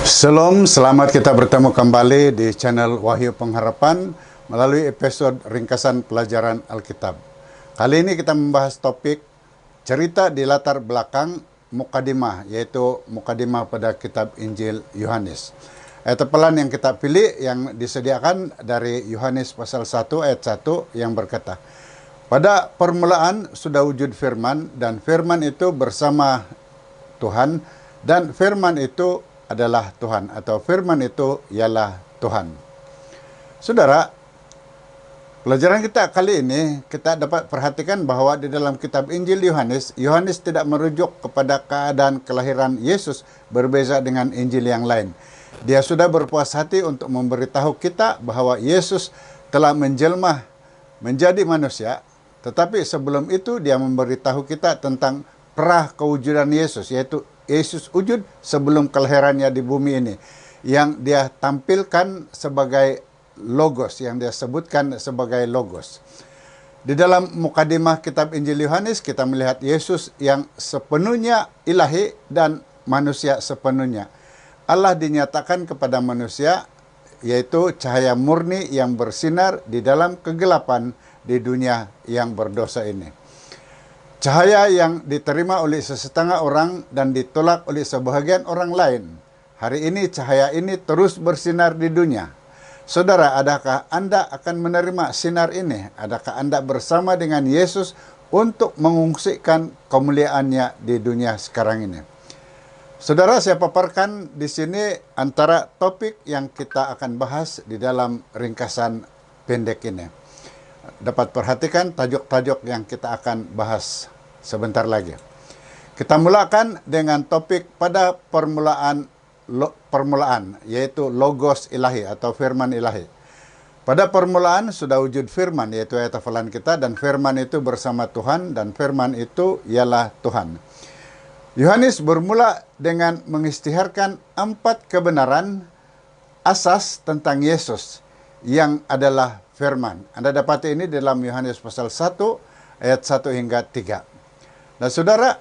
Shalom, selamat kita bertemu kembali di channel Wahyu Pengharapan melalui episode ringkasan pelajaran Alkitab. Kali ini kita membahas topik cerita di latar belakang mukadimah, yaitu mukadimah pada kitab Injil Yohanes. Ayat tepalan yang kita pilih yang disediakan dari Yohanes pasal 1 ayat 1 yang berkata, "Pada permulaan sudah wujud firman, dan firman itu bersama Tuhan, dan firman itu adalah Tuhan," atau firman itu ialah Tuhan. Saudara, pelajaran kita kali ini kita dapat perhatikan bahwa di dalam kitab Injil Yohanes, Yohanes tidak merujuk kepada keadaan kelahiran Yesus berbeza dengan Injil yang lain. Dia sudah berpuas hati untuk memberitahu kita bahwa Yesus telah menjelma menjadi manusia, tetapi sebelum itu dia memberitahu kita tentang pra-kewujudan Yesus, yaitu Yesus wujud sebelum kelahirannya di bumi ini, yang dia tampilkan sebagai Logos, yang dia sebutkan sebagai Logos. Di dalam mukadimah kitab Injil Yohanes kita melihat Yesus yang sepenuhnya ilahi dan manusia sepenuhnya. Allah dinyatakan kepada manusia, yaitu cahaya murni yang bersinar di dalam kegelapan di dunia yang berdosa ini. Cahaya yang diterima oleh sesetengah orang dan ditolak oleh sebahagian orang lain. Hari ini cahaya ini terus bersinar di dunia. Saudara, adakah Anda akan menerima sinar ini? Adakah Anda bersama dengan Yesus untuk mengungsikan kemuliaannya di dunia sekarang ini? Saudara, saya paparkan di sini antara topik yang kita akan bahas di dalam ringkasan pendek ini. Dapat perhatikan tajuk-tajuk yang kita akan bahas sebentar lagi. Kita mulakan dengan topik pada permulaan, yaitu Logos ilahi atau firman ilahi. Pada permulaan sudah wujud firman, yaitu ayat hafalan kita, dan firman itu bersama Tuhan, dan firman itu ialah Tuhan. Yohanes bermula dengan mengisytiharkan 4 kebenaran asas tentang Yesus yang adalah firman. Anda dapati ini dalam Yohanes pasal 1 ayat 1 hingga 3. Nah, saudara,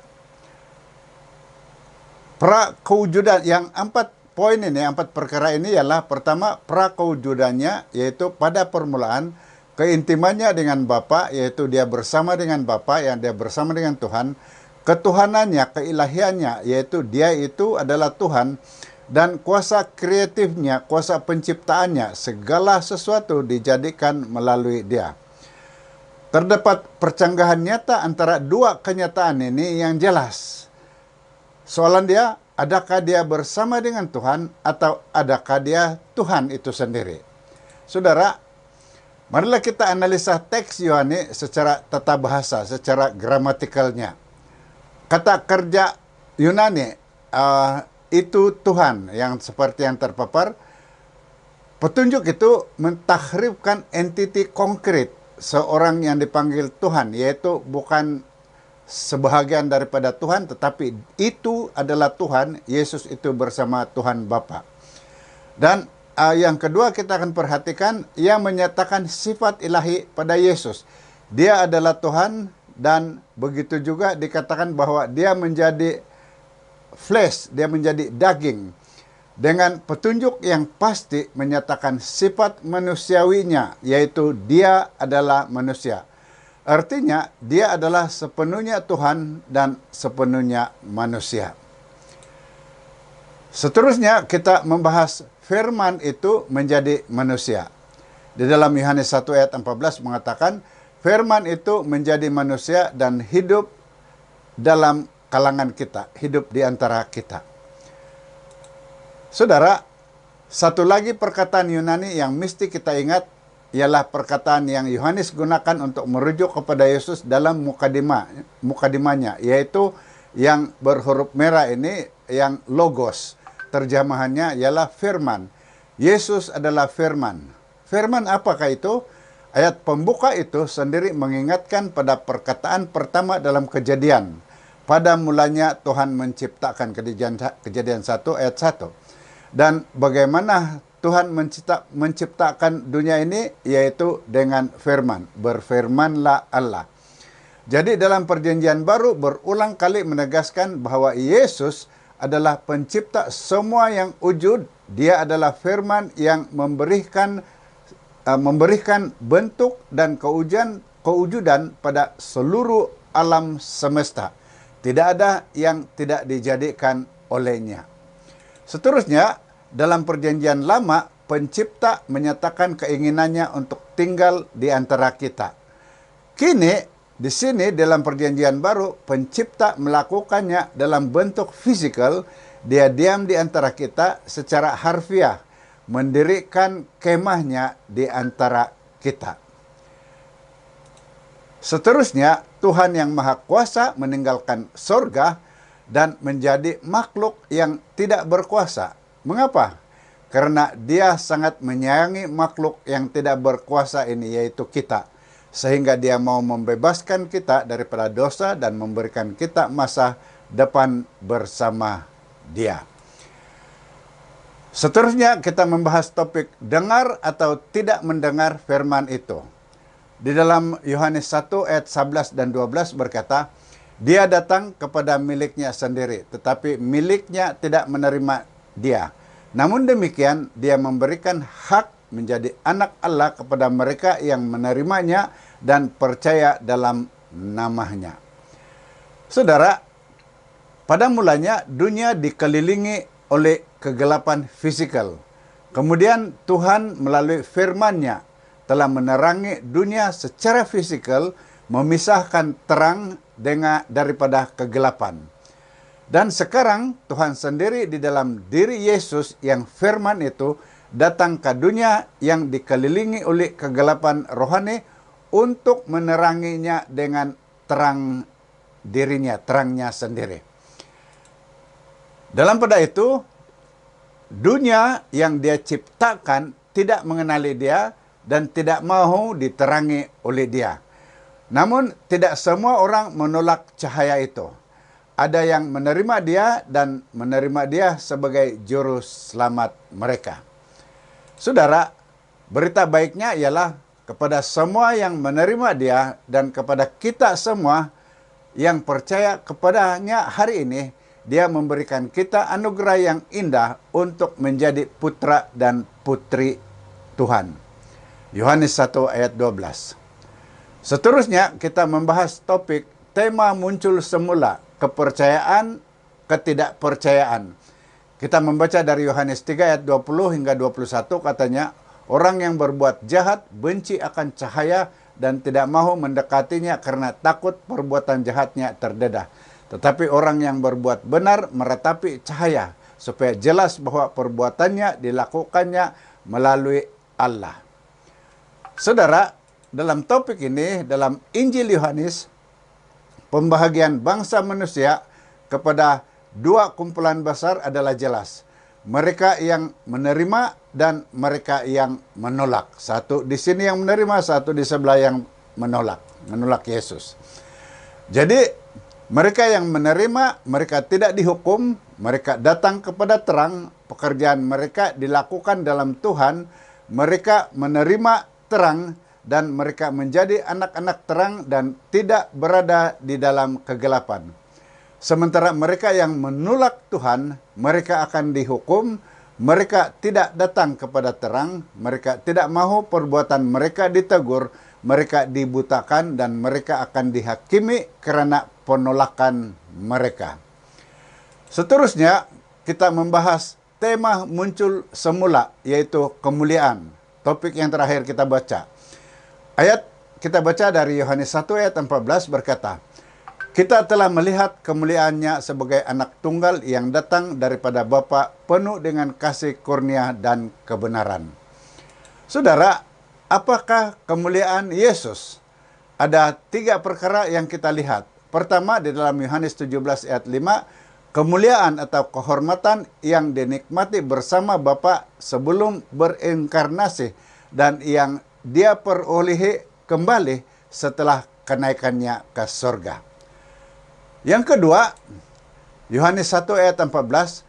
pra-kewujudan yang 4 poin ini, 4 perkara ini ialah pertama, pra-kewujudannya, yaitu pada permulaan, keintimannya dengan Bapa, yaitu dia bersama dengan Bapa, yang dia bersama dengan Tuhan, ketuhanannya, keilahiannya, yaitu dia itu adalah Tuhan, dan kuasa kreatifnya, kuasa penciptaannya, segala sesuatu dijadikan melalui dia. Terdapat percanggahan nyata antara dua kenyataan ini yang jelas. Soalan dia, adakah dia bersama dengan Tuhan atau adakah dia Tuhan itu sendiri? Saudara, marilah kita analisa teks Yohanes secara tata bahasa, secara gramatikalnya. Kata kerja Yunani, itu Tuhan, yang seperti yang terpapar. Petunjuk itu mentahrifkan entiti konkret seorang yang dipanggil Tuhan, yaitu bukan sebahagian daripada Tuhan, tetapi itu adalah Tuhan. Yesus itu bersama Tuhan Bapa. Dan yang kedua kita akan perhatikan, yang menyatakan sifat ilahi pada Yesus. Dia adalah Tuhan, dan begitu juga dikatakan bahwa dia menjadi flesh, dia menjadi daging, dengan petunjuk yang pasti menyatakan sifat manusiawinya, yaitu dia adalah manusia. Artinya dia adalah sepenuhnya Tuhan dan sepenuhnya manusia. Seterusnya kita membahas firman itu menjadi manusia. Di dalam Yohanes 1 ayat 14 mengatakan, firman itu menjadi manusia dan hidup dalam kalangan kita, hidup di antara kita. Saudara, satu lagi perkataan Yunani yang mesti kita ingat ialah perkataan yang Yohanes gunakan untuk merujuk kepada Yesus dalam mukadimahnya, yaitu yang berhuruf merah ini, yang Logos. Terjemahannya ialah firman. Yesus adalah firman. Firman apakah itu? Ayat pembuka itu sendiri mengingatkan pada perkataan pertama dalam Kejadian. Pada mulanya Tuhan menciptakan, Kejadian 1 ayat 1. Dan bagaimana Tuhan menciptakan dunia ini, yaitu dengan firman. Berfirmanlah Allah. Jadi dalam perjanjian baru berulang kali menegaskan bahwa Yesus adalah pencipta semua yang wujud. Dia adalah firman yang memberikan bentuk dan kewujudan pada seluruh alam semesta. Tidak ada yang tidak dijadikan olehnya. Seterusnya, dalam perjanjian lama, pencipta menyatakan keinginannya untuk tinggal di antara kita. Kini, di sini dalam perjanjian baru, pencipta melakukannya dalam bentuk fisikal. Dia diam di antara kita secara harfiah, mendirikan kemahnya di antara kita. Seterusnya, Tuhan yang Maha Kuasa meninggalkan sorga dan menjadi makhluk yang tidak berkuasa. Mengapa? Karena Dia sangat menyayangi makhluk yang tidak berkuasa ini, yaitu kita. Sehingga Dia mau membebaskan kita daripada dosa dan memberikan kita masa depan bersama Dia. Seterusnya kita membahas topik dengar atau tidak mendengar firman itu. Di dalam Yohanes 1 ayat 11 dan 12 berkata, Dia datang kepada miliknya sendiri, tetapi miliknya tidak menerima Dia. Namun demikian, Dia memberikan hak menjadi anak Allah kepada mereka yang menerimanya dan percaya dalam namanya. Saudara, pada mulanya dunia dikelilingi oleh kegelapan fisikal. Kemudian Tuhan melalui firman-Nya telah menerangi dunia secara fisikal, memisahkan terang daripada kegelapan. Dan sekarang Tuhan sendiri di dalam diri Yesus yang firman itu datang ke dunia yang dikelilingi oleh kegelapan rohani untuk meneranginya dengan terang dirinya, terangnya sendiri. Dalam pada itu, dunia yang Dia ciptakan tidak mengenali Dia dan tidak mau diterangi oleh Dia. Namun tidak semua orang menolak cahaya itu. Ada yang menerima Dia dan menerima Dia sebagai juru selamat mereka. Saudara, berita baiknya ialah kepada semua yang menerima Dia dan kepada kita semua yang percaya kepadanya hari ini, Dia memberikan kita anugerah yang indah untuk menjadi putra dan putri Tuhan. Yohanes 1 ayat 12. Seterusnya kita membahas topik tema muncul semula, kepercayaan, ketidakpercayaan. Kita membaca dari Yohanes 3 ayat 20 hingga 21 katanya, orang yang berbuat jahat benci akan cahaya dan tidak mau mendekatinya karena takut perbuatan jahatnya terdedah. Tetapi orang yang berbuat benar meratapi cahaya supaya jelas bahwa perbuatannya dilakukannya melalui Allah. Saudara, dalam topik ini, dalam Injil Yohanes, pembahagian bangsa manusia kepada dua kumpulan besar adalah jelas. Mereka yang menerima dan mereka yang menolak. Satu di sini yang menerima, satu di sebelah yang menolak Yesus. Jadi mereka yang menerima, mereka tidak dihukum, mereka datang kepada terang, pekerjaan mereka dilakukan dalam Tuhan, mereka menerima terang dan mereka menjadi anak-anak terang dan tidak berada di dalam kegelapan. Sementara mereka yang menolak Tuhan, mereka akan dihukum, mereka tidak datang kepada terang, mereka tidak mahu perbuatan mereka ditegur, mereka dibutakan dan mereka akan dihakimi karena penolakan mereka. Seterusnya, kita membahas tema muncul semula, yaitu kemuliaan. Topik yang terakhir kita baca. Ayat kita baca dari Yohanes 1 ayat 14 berkata, Kita telah melihat kemuliaannya sebagai anak tunggal yang datang daripada Bapa penuh dengan kasih kurnia dan kebenaran. Saudara, apakah kemuliaan Yesus? Ada 3 perkara yang kita lihat. Pertama, di dalam Yohanes 17 ayat 5, kemuliaan atau kehormatan yang dinikmati bersama Bapa sebelum berinkarnasi dan yang Dia perolehi kembali setelah kenaikannya ke surga. Yang kedua, Yohanes 1 ayat 14,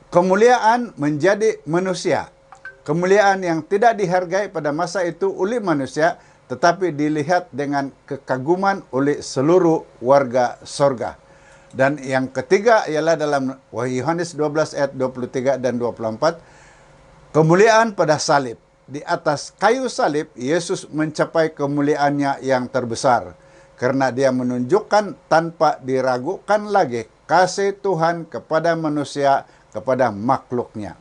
kemuliaan menjadi manusia. Kemuliaan yang tidak dihargai pada masa itu oleh manusia, tetapi dilihat dengan kekaguman oleh seluruh warga surga. Dan yang ketiga ialah dalam Wahyu Yohanes 12 ayat 23 dan 24, kemuliaan pada salib. Di atas kayu salib, Yesus mencapai kemuliaannya yang terbesar, karena dia menunjukkan tanpa diragukan lagi kasih Tuhan kepada manusia, kepada makhluknya.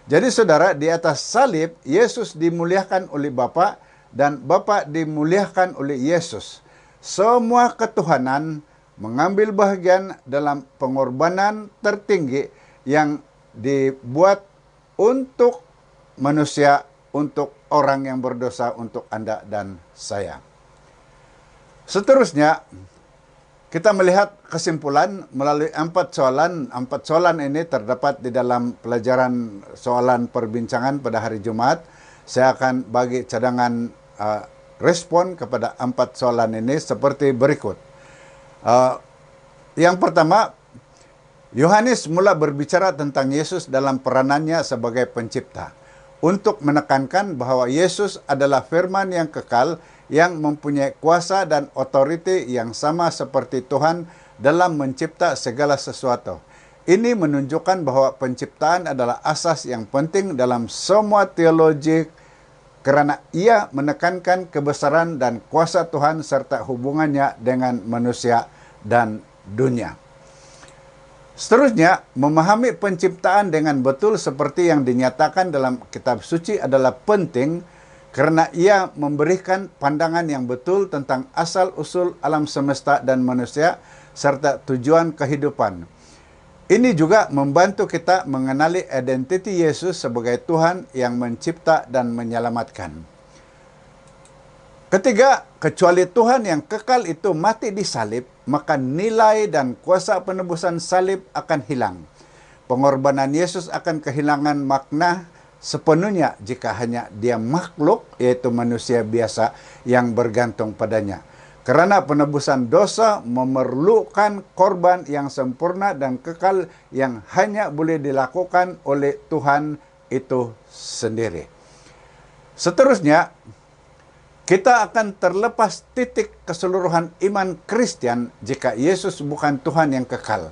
Jadi saudara, di atas salib, Yesus dimuliakan oleh Bapa dan Bapa dimuliakan oleh Yesus. Semua ketuhanan mengambil bagian dalam pengorbanan tertinggi yang dibuat untuk manusia, untuk orang yang berdosa, untuk Anda dan saya. Seterusnya, kita melihat kesimpulan melalui 4 soalan. 4 soalan ini terdapat di dalam pelajaran soalan perbincangan pada hari Jumat. Saya akan bagi cadangan respon kepada 4 soalan ini seperti berikut. Yang pertama, Yohanes mula berbicara tentang Yesus dalam peranannya sebagai pencipta, untuk menekankan bahwa Yesus adalah firman yang kekal, yang mempunyai kuasa dan otoriti yang sama seperti Tuhan dalam mencipta segala sesuatu. Ini menunjukkan bahwa penciptaan adalah asas yang penting dalam semua teologi, karena ia menekankan kebesaran dan kuasa Tuhan serta hubungannya dengan manusia dan dunia. Seterusnya, memahami penciptaan dengan betul seperti yang dinyatakan dalam kitab suci adalah penting, karena ia memberikan pandangan yang betul tentang asal-usul alam semesta dan manusia serta tujuan kehidupan. Ini juga membantu kita mengenali identiti Yesus sebagai Tuhan yang mencipta dan menyelamatkan. Ketiga, kecuali Tuhan yang kekal itu mati di salib, maka nilai dan kuasa penebusan salib akan hilang. Pengorbanan Yesus akan kehilangan makna sepenuhnya jika hanya dia makhluk, yaitu manusia biasa yang bergantung padanya. Karena penebusan dosa memerlukan korban yang sempurna dan kekal yang hanya boleh dilakukan oleh Tuhan itu sendiri. Seterusnya, kita akan terlepas titik keseluruhan iman Kristen jika Yesus bukan Tuhan yang kekal.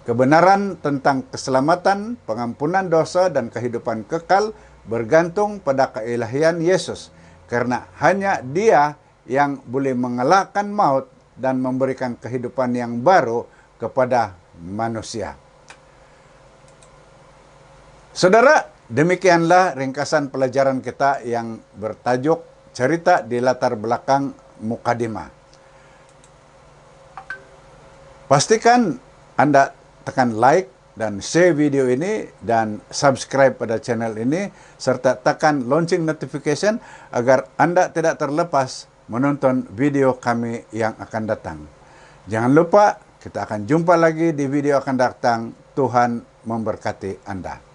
Kebenaran tentang keselamatan, pengampunan dosa, dan kehidupan kekal bergantung pada keilahian Yesus, karena hanya Dia yang boleh mengalahkan maut dan memberikan kehidupan yang baru kepada manusia. Saudara, demikianlah ringkasan pelajaran kita yang bertajuk cerita di latar belakang Mukadimah. Pastikan Anda tekan like dan share video ini dan subscribe pada channel ini, serta tekan lonceng notification agar Anda tidak terlepas menonton video kami yang akan datang. Jangan lupa, kita akan jumpa lagi di video akan datang. Tuhan memberkati Anda.